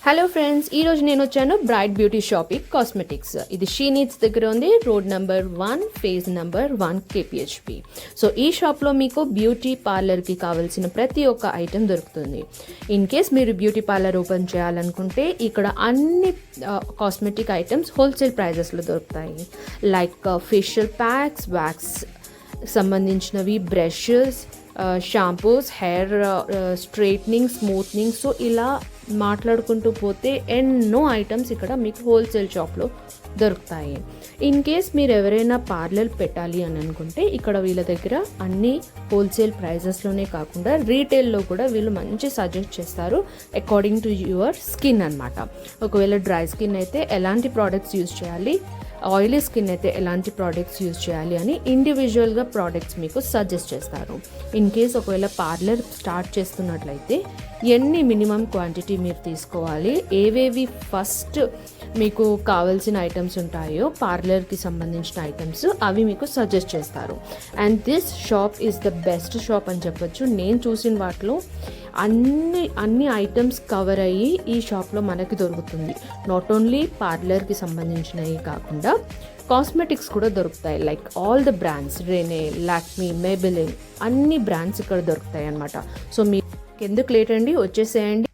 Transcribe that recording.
Hello friends, ఈరోజు నేను వచ్చాను బ్రైట్ బ్యూటీ షాపింగ్ కాస్మెటిక్స్. ఇది షీ నీడ్స్ దగ్గర ఉంది, road number 1, phase number 1, KPHP. So ఈ షాప్లో మీకు బ్యూటీ పార్లర్కి కావాల్సిన ప్రతి ఒక్క ఐటెం దొరుకుతుంది. ఇన్ కేస్ మీరు బ్యూటీ పార్లర్ ఓపెన్ చేయాలనుకుంటే ఇక్కడ అన్ని కాస్మెటిక్ ఐటమ్స్ హోల్సేల్ ప్రైజెస్లో దొరుకుతాయి. లైక్ ఫేషియల్ ప్యాక్స్, వ్యాక్స్ సంబంధించినవి, brushes, shampoos, hair straightening, smoothening. So ఇలా మాట్లాడుకుంటూ పోతే ఎన్నో ఐటమ్స్ ఇక్కడ మీకు హోల్సేల్ షాప్లో దొరుకుతాయి. ఇన్ కేస్ మీరు ఎవరైనా పార్లర్ పెట్టాలి అని అనుకుంటే ఇక్కడ వీళ్ళ దగ్గర అన్ని హోల్సేల్ ప్రైజెస్లోనే కాకుండా రీటైల్లో కూడా వీళ్ళు మంచి సజెస్ట్ చేస్తారు అకార్డింగ్ టు యువర్ స్కిన్ అన్నమాట. ఒకవేళ డ్రై స్కిన్ అయితే ఎలాంటి ప్రోడక్ట్స్ యూజ్ చేయాలి, ఆయిలీ స్కిన్ అయితే ఎలాంటి ప్రోడక్ట్స్ యూజ్ చేయాలి అని ఇండివిజువల్గా ప్రోడక్ట్స్ మీకు సజెస్ట్ చేస్తారు. ఇన్ కేస్ ఒకవేళ పార్లర్ స్టార్ట్ చేస్తున్నట్లయితే ఎన్ని మినిమం క్వాంటిటీ మీరు తీసుకోవాలి, ఏవేవి ఫస్ట్ మీకు కావాల్సిన ఐటమ్స్ ఉంటాయో పార్లర్కి సంబంధించిన ఐటమ్స్ అవి మీకు సజెస్ట్ చేస్తారు. And this shop is the best shop అని చెప్పొచ్చు. నేను చూసిన వాటిలో అన్ని ఐటమ్స్ కవర్ అయ్యి ఈ షాప్లో మనకి దొరుకుతుంది. నాట్ ఓన్లీ పార్లర్కి సంబంధించినవి కాకుండా కాస్మెటిక్స్ కూడా దొరుకుతాయి. Like all the brands, Renee, Lakme, Maybelline, అన్ని బ్రాండ్స్ ఇక్కడ దొరుకుతాయి అన్నమాట. సో మీకు ఎందుకు లేట్ అండి, వచ్చేసేయండి.